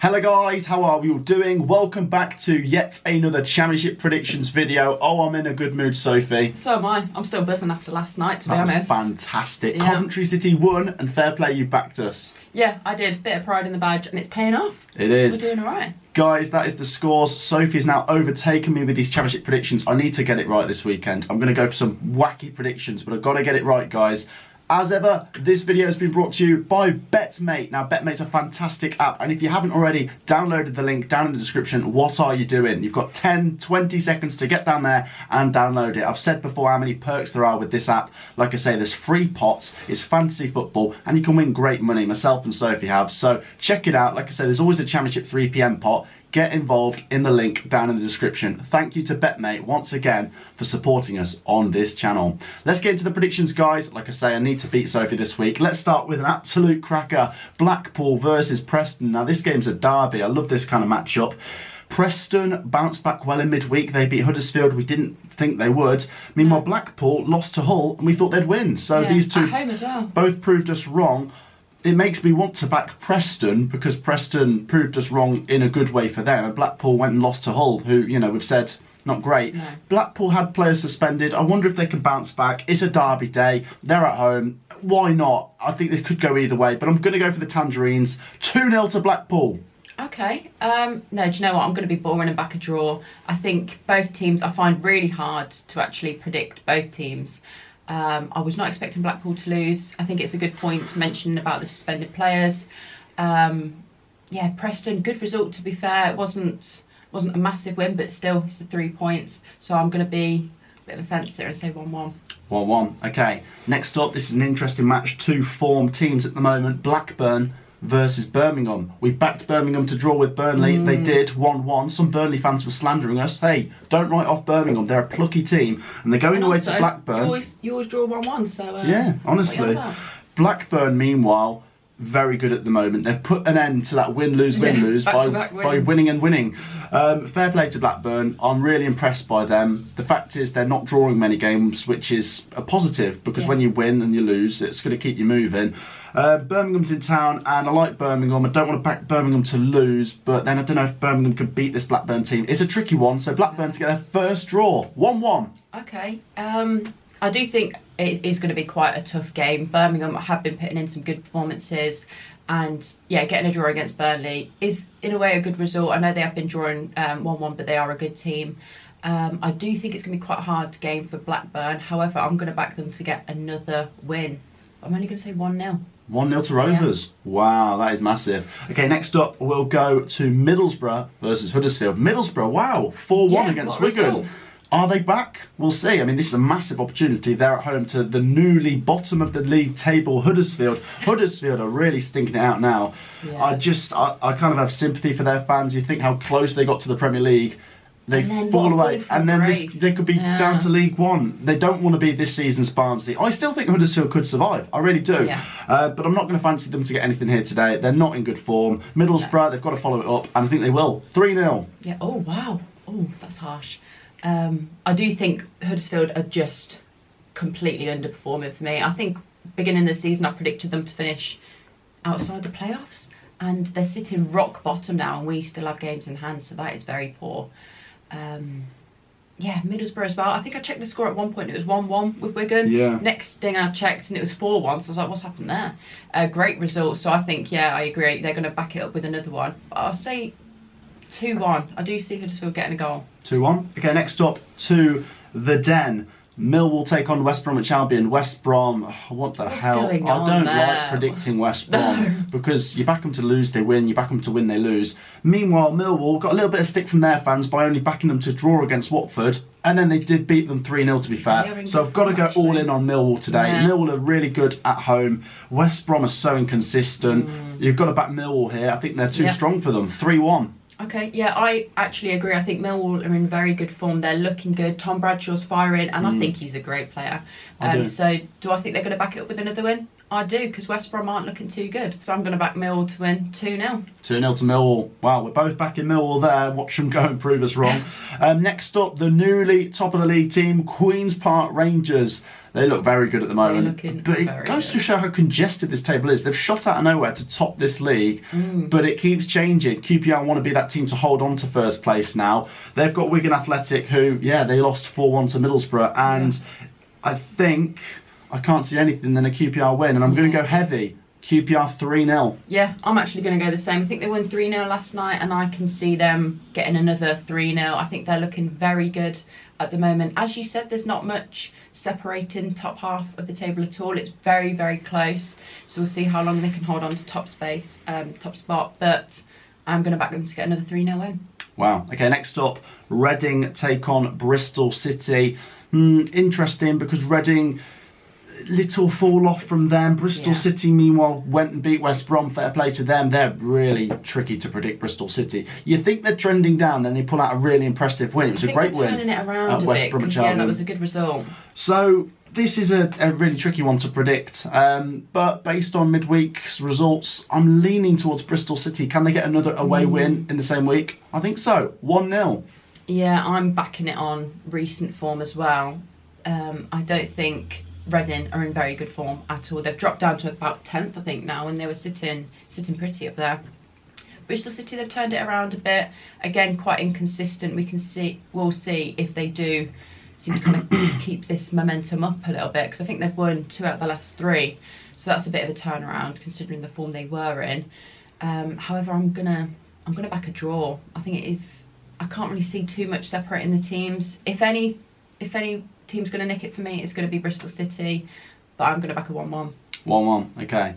Hello guys, how are we all doing? Welcome back to yet another Championship predictions video. Oh, I'm in a good mood, Sophie. So am I. I'm still buzzing after last night, to be honest. That was fantastic. Yeah. Coventry City won, and fair play, you backed us. Yeah, I did. Bit of pride in the badge, and it's paying off. It is. We're doing all right. Guys, that is the scores. Sophie's now overtaken me with these Championship predictions. I need to get it right this weekend. I'm going to go for some wacky predictions, but I've got to get it right, guys. As ever, this video has been brought to you by BetMate. Now, BetMate's a fantastic app, and if you haven't already downloaded the link down in the description, what are you doing? You've got 10, 20 seconds to get down there and download it. I've said before how many perks there are with this app. Like I say, there's free pots, it's fantasy football, and you can win great money. Myself and Sophie have, so check it out. Like I say, there's always a Championship 3 PM pot. Get involved in the link down in the description. Thank you to BetMate once again for supporting us on this channel. Let's get into the predictions, guys. Like I say, I need to beat Sophie this week. Let's start with an absolute cracker. Blackpool versus Preston. Now, this game's a derby. I love this kind of matchup. Preston bounced back well in midweek. They beat Huddersfield. We didn't think they would. Meanwhile, Blackpool lost to Hull and we thought they'd win. So yeah, these two at home as well. Both proved us wrong. It makes me want to back Preston because Preston proved us wrong in a good way for them. And Blackpool went and lost to Hull, who, you know, we've said not great. No. Blackpool had players suspended. I wonder if they can bounce back. It's a derby day. They're at home. Why not? I think this could go either way, but I'm going to go for the Tangerines. 2-0 to Blackpool. Okay. No, do you know what? I'm going to be boring and back a draw. I think both teams, I find really hard to actually predict both teams. I was not expecting Blackpool to lose. I think it's a good point to mention about the suspended players. Yeah, Preston, good result to be fair. It wasn't a massive win, but still, it's the 3 points. So I'm going to be a bit of a fencer and say 1-1. 1-1. Okay. Next up, this is an interesting match. Two form teams at the moment. Blackburn versus Birmingham. We backed Birmingham to draw with Burnley. They did 1-1. Some Burnley fans were slandering us. Hey, don't write off Birmingham. They're a plucky team, and they're going away to Blackburn. You always draw 1-1. So yeah, honestly, Blackburn meanwhile very good at the moment. They've put an end to that win-lose by winning and winning. Fair play to Blackburn. I'm really impressed by them. The fact is they're not drawing many games, which is a positive because when you win and you lose, it's going to keep you moving. Birmingham's in town, and I like Birmingham. I don't want to back Birmingham to lose, but then I don't know if Birmingham could beat this Blackburn team. It's a tricky one, so Blackburn to get their first draw. 1-1. Okay. I do think it is going to be quite a tough game. Birmingham have been putting in some good performances, and yeah, getting a draw against Burnley is in a way a good result. I know they have been drawing 1-1, but they are a good team. I do think it's going to be quite a hard game for Blackburn. However, I'm going to back them to get another win. I'm only going to say 1-0. 1-0 to Rovers. Yeah. Wow, that is massive. Okay, next up we'll go to Middlesbrough versus Huddersfield. Middlesbrough, wow, 4-1 against Wigan. Are they back? We'll see. I mean, this is a massive opportunity. They're at home to the newly bottom of the league table, Huddersfield. Huddersfield are really stinking it out now. Yeah. I kind of have sympathy for their fans. You think how close they got to the Premier League. They fall away, and then they could be down to League One. They don't want to be this season's Barnsley. I still think Huddersfield could survive. I really do. Yeah. But I'm not going to fancy them to get anything here today. They're not in good form. Middlesbrough, they've got to follow it up, and I think they will. 3-0. Yeah. Oh, wow. Oh, that's harsh. I do think Huddersfield are just completely underperforming for me. I think beginning of the season, I predicted them to finish outside the playoffs, and they're sitting rock bottom now, and we still have games in hand, so that is very poor. Yeah, Middlesbrough as well. I think I checked the score at one point. It was 1-1 with Wigan. Yeah. Next thing I checked, and it was 4-1. So I was like, what's happened there? Great result. So I think, yeah, I agree. They're going to back it up with another one. But I'll say 2-1. I do see Huddersfield getting a goal. 2-1. Okay, next up to the Den. Millwall take on West Bromwich Albion. West Brom, what the hell? I don't like predicting West Brom because you back them to lose, they win. You back them to win, they lose. Meanwhile, Millwall got a little bit of stick from their fans by only backing them to draw against Watford, and then they did beat them 3-0 to be fair. So I've got to go all in on Millwall today. Yeah. Millwall are really good at home. West Brom are so inconsistent. You've got to back Millwall here. I think they're too strong for them. 3-1. Okay, yeah, I actually agree. I think Millwall are in very good form. They're looking good. Tom Bradshaw's firing, and I think he's a great player. So do I think they're going to back it up with another win? I do, because West Brom aren't looking too good. So I'm going to back Millwall to win 2-0. 2-0 to Millwall. Wow, we're both backing Millwall there. Watch them go and prove us wrong. Next up, the newly top of the league team, Queen's Park Rangers. They look very good at the moment. But it goes to show how congested this table is. They've shot out of nowhere to top this league, but it keeps changing. QPR want to be that team to hold on to first place now. They've got Wigan Athletic, who, they lost 4-1 to Middlesbrough, and I think I can't see anything than a QPR win, and I'm going to go heavy. QPR 3-0. Yeah, I'm actually going to go the same. I think they won 3-0 last night, and I can see them getting another 3-0. I think they're looking very good at the moment. As you said, there's not much separating top half of the table at all. It's very, very close. So we'll see how long they can hold on to top spot. But I'm going to back them to get another 3-0 win. Wow. Okay, next up, Reading take on Bristol City. Interesting, because Reading, little fall off from them. Bristol City, meanwhile, went and beat West Brom. Fair play to them. They're really tricky to predict, Bristol City. You think they're trending down, then they pull out a really impressive win. It was a great win. Turning it around a bit, that was a good result. So this is a really tricky one to predict. But based on midweek's results, I'm leaning towards Bristol City. Can they get another away win in the same week? I think so. 1-0. Yeah, I'm backing it on recent form as well. I don't think Reading are in very good form at all. They've dropped down to about 10th, I think, now, and they were sitting pretty up there. Bristol City, they've turned it around a bit. Again, quite inconsistent. We'll see if they do seem to kind of keep this momentum up a little bit, because I think they've won 2 out of the last 3. So that's a bit of a turnaround considering the form they were in. However, I'm gonna back a draw. I think it is. I can't really see too much separating the teams. If any team's going to nick it for me, it's going to be Bristol City, but I'm going to back a 1-1. 1-1, okay.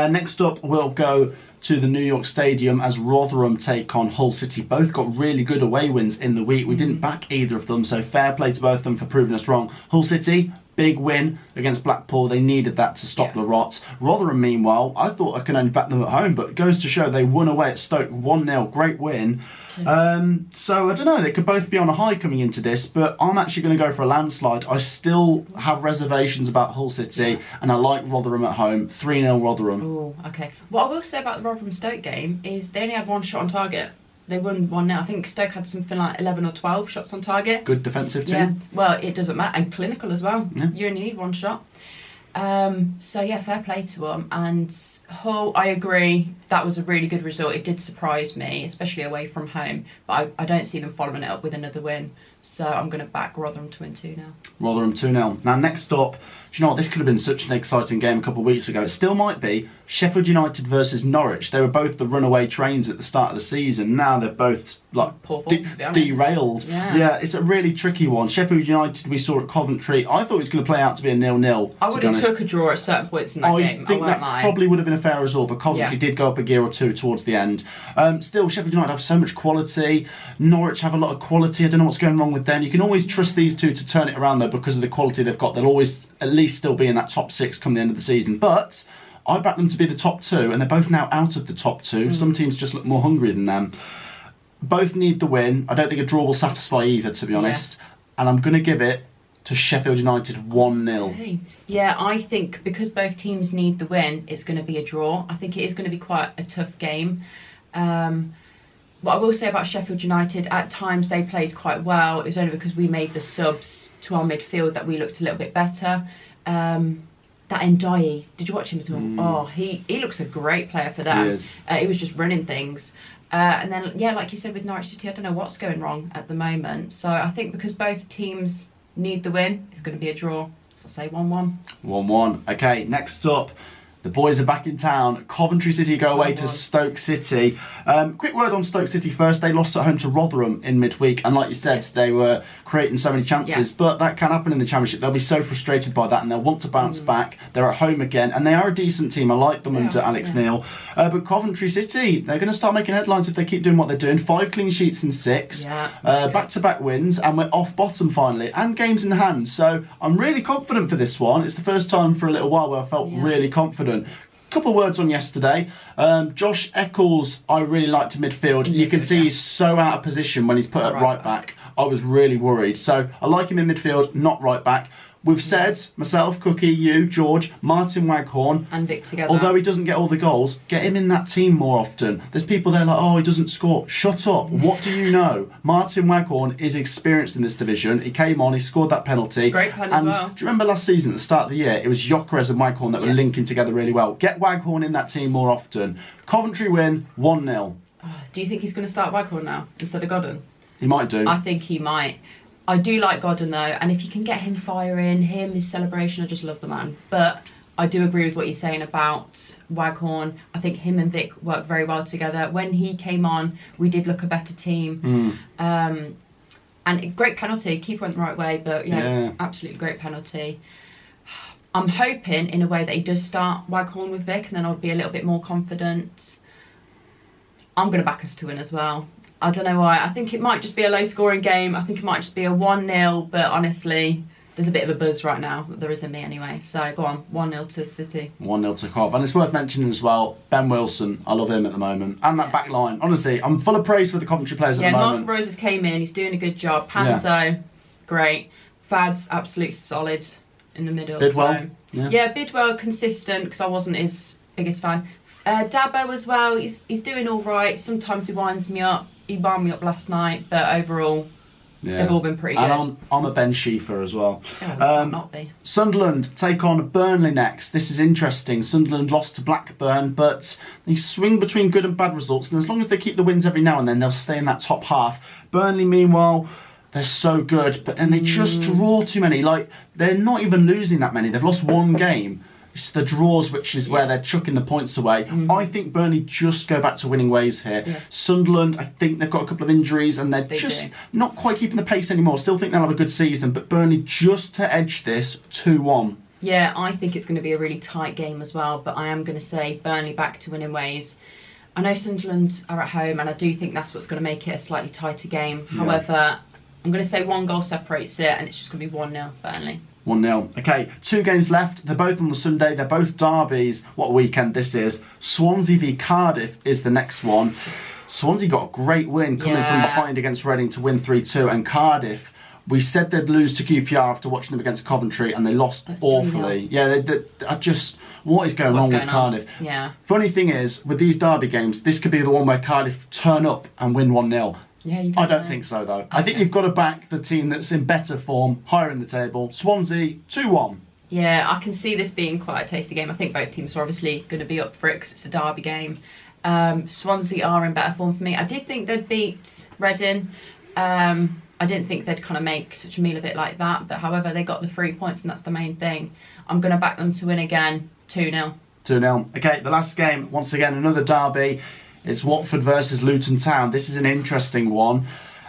Next up, we'll go to the New York Stadium as Rotherham take on Hull City. Both got really good away wins in the week. We didn't back either of them, so fair play to both of them for proving us wrong. Hull City, big win against Blackpool. They needed that to stop the rot. Rotherham, meanwhile, I thought I could only back them at home, but it goes to show they won away at Stoke 1-0. Great win. So I don't know, they could both be on a high coming into this, but I'm actually going to go for a landslide. I still have reservations about Hull City, and I like Rotherham at home. 3-0 Rotherham. Oh, okay. What I will say about the Rotherham Stoke game is they only had 1 shot on target. They won 1-0. I think Stoke had something like 11 or 12 shots on target. Good defensive team. Yeah, well, it doesn't matter, and clinical as well. Yeah. You only need 1 shot. So yeah, fair play to them. And Hull, I agree, that was a really good result. It did surprise me, especially away from home, but I don't see them following it up with another win. So I'm going to back Rotherham to win 2-0. Rotherham 2-0. Now next up, do you know what, this could have been such an exciting game a couple of weeks ago. It still might be. Sheffield United versus Norwich. They were both the runaway trains at the start of the season. Now they're both like derailed. Yeah, it's a really tricky one. Sheffield United, we saw at Coventry. I thought it was going to play out to be a 0-0. I would have took a draw at certain points in that game. I think that probably would have been a fair result, but Coventry did go up a gear or two towards the end. Still, Sheffield United have so much quality. Norwich have a lot of quality. I don't know what's going wrong with them. You can always trust these two to turn it around, though, because of the quality they've got. They'll always at least still be in that top 6 come the end of the season. But I back them to be the top 2, and they're both now out of the top 2. Some teams just look more hungry than them. Both need the win. I don't think a draw will satisfy either, to be honest. And I'm going to give it to Sheffield United 1-0. Okay. Yeah, I think because both teams need the win, it's going to be a draw. I think it is going to be quite a tough game. What I will say about Sheffield United, at times they played quite well. It was only because we made the subs to our midfield that we looked a little bit better. That Ndiaye, did you watch him at all? Oh, he looks a great player for them. He was just running things. And then, yeah, like you said with Norwich City, I don't know what's going wrong at the moment. So I think because both teams need the win, it's going to be a draw. So I'll say 1-1. 1-1. Okay, next up, the boys are back in town. Coventry City go away to Stoke City. Quick word on Stoke City first. They lost at home to Rotherham in midweek, and like you said, they were creating so many chances, but that can happen in the Championship. They'll be so frustrated by that, and they'll want to bounce back. They're at home again, and they are a decent team. I like them under Alex Neil. But Coventry City, they're going to start making headlines if they keep doing what they're doing. 5 clean sheets in 6, back-to-back wins, and we're off bottom finally, and games in hand. So I'm really confident for this one. It's the first time for a little while where I felt really confident. Couple of words on yesterday. Josh Eccles, I really liked midfield. You can see he's so out of position when he's put at right back. I was really worried. So I like him in midfield, not right back. We've said, myself, Cookie, you, George, Martin Waghorn, and Vic together. Although he doesn't get all the goals, get him in that team more often. There's people there like, oh, he doesn't score. Shut up. What do you know? Martin Waghorn is experienced in this division. He came on, he scored that penalty. Great pen as well. Do you remember last season, at the start of the year, it was Gyökeres and Waghorn that were linking together really well. Get Waghorn in that team more often. Coventry win, 1-0. Do you think he's going to start Waghorn now instead of Godden? He might do. I think he might. I do like Godden though, and if you can get him firing, his celebration, I just love the man. But I do agree with what you're saying about Waghorn. I think him and Vic work very well together. When he came on, we did look a better team. And a great penalty. Keeper went the right way, but yeah, absolutely great penalty. I'm hoping in a way that he does start Waghorn with Vic, and then I'll be a little bit more confident. I'm going to back us to win as well. I don't know why. I think it might just be a low-scoring game. I think it might just be a 1-0, but honestly, there's a bit of a buzz right now. There is in me anyway. So go on, 1-0 to City. 1-0 to Cov. And it's worth mentioning as well, Ben Wilson. I love him at the moment. And that back line. Honestly, I'm full of praise for the Coventry players at the moment. Mark Roses came in. He's doing a good job. Panzo, great. Fad's absolutely solid in the middle. Bidwell. So, Bidwell consistent because I wasn't his biggest fan. Dabo as well. He's doing all right. Sometimes he winds me up. He wound me up last night, but overall, they've all been pretty good. And I'm a Ben Schiefer as well. Not be. Sunderland take on Burnley next. This is interesting. Sunderland lost to Blackburn, but they swing between good and bad results, and as long as they keep the wins every now and then, they'll stay in that top half. Burnley, meanwhile, they're so good, but then they just draw too many. Like, they're not even losing that many. They've lost one game. It's the draws, which is where they're chucking the points away. I think Burnley just go back to winning ways here. Sunderland, I think they've got a couple of injuries and they're just not quite keeping the pace anymore. Still think they'll have a good season, but Burnley just to edge this 2-1. Yeah, I think it's going to be a really tight game as well, but I am going to say Burnley back to winning ways. I know Sunderland are at home, and I do think that's what's going to make it a slightly tighter game. However, I'm going to say one goal separates it, and it's just going to be 1-0 Burnley. 1-0. Okay, 2 games left. They're both on the Sunday. They're both derbies. What a weekend this is. Swansea v Cardiff is the next one. Swansea got a great win coming from behind against Reading to win 3-2. And Cardiff, we said they'd lose to QPR after watching them against Coventry, and they lost awfully. Yeah, what is going on with Cardiff? Yeah. Funny thing is, with these derby games, this could be the one where Cardiff turn up and win 1-0. Yeah, I don't think so, though. I think you've got to back the team that's in better form, higher in the table. Swansea, 2-1. Yeah, I can see this being quite a tasty game. I think both teams are obviously going to be up for it because it's a derby game. Swansea are in better form for me. I did think they'd beat Reading. I didn't think they'd kind of make such a meal of it like that. But however, they got the 3 points, and that's the main thing. I'm going to back them to win again, 2-0. 2-0. Okay, the last game, once again, another derby. It's Watford versus Luton Town. This is an interesting one.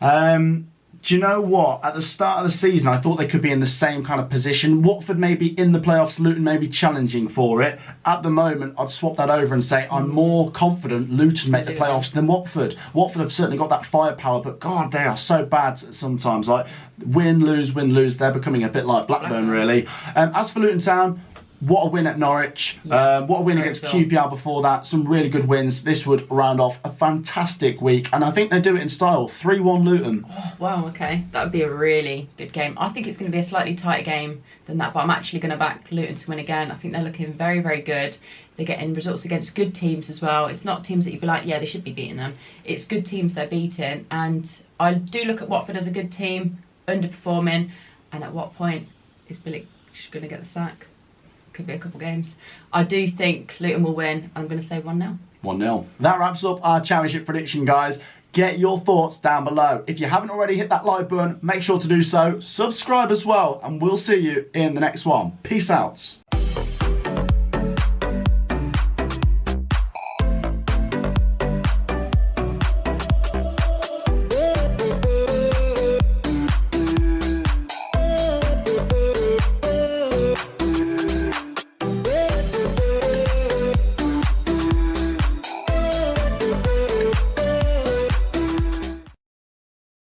Do you know what? At the start of the season, I thought they could be in the same kind of position. Watford may be in the playoffs, Luton may be challenging for it. At the moment, I'd swap that over and say I'm more confident Luton make the playoffs than Watford. Watford have certainly got that firepower, but God, they are so bad sometimes. Like, win, lose, win, lose. They're becoming a bit like Blackburn, really. As for Luton Town, what a win at Norwich. What a win against QPR before that. Some really good wins. This would round off a fantastic week. And I think they do it in style. 3-1 Luton. Oh, wow, okay. That would be a really good game. I think it's going to be a slightly tighter game than that, but I'm actually going to back Luton to win again. I think they're looking very, very good. They're getting results against good teams as well. It's not teams that you'd be like, yeah, they should be beating them. It's good teams they're beating. And I do look at Watford as a good team, underperforming. And at what point is Billy going to get the sack? Could be a couple games. I do think Luton will win. I'm going to say 1-0. 1-0. That wraps up our championship prediction, guys. Get your thoughts down below. If you haven't already hit that like button, make sure to do so. Subscribe as well, and we'll see you in the next one. Peace out.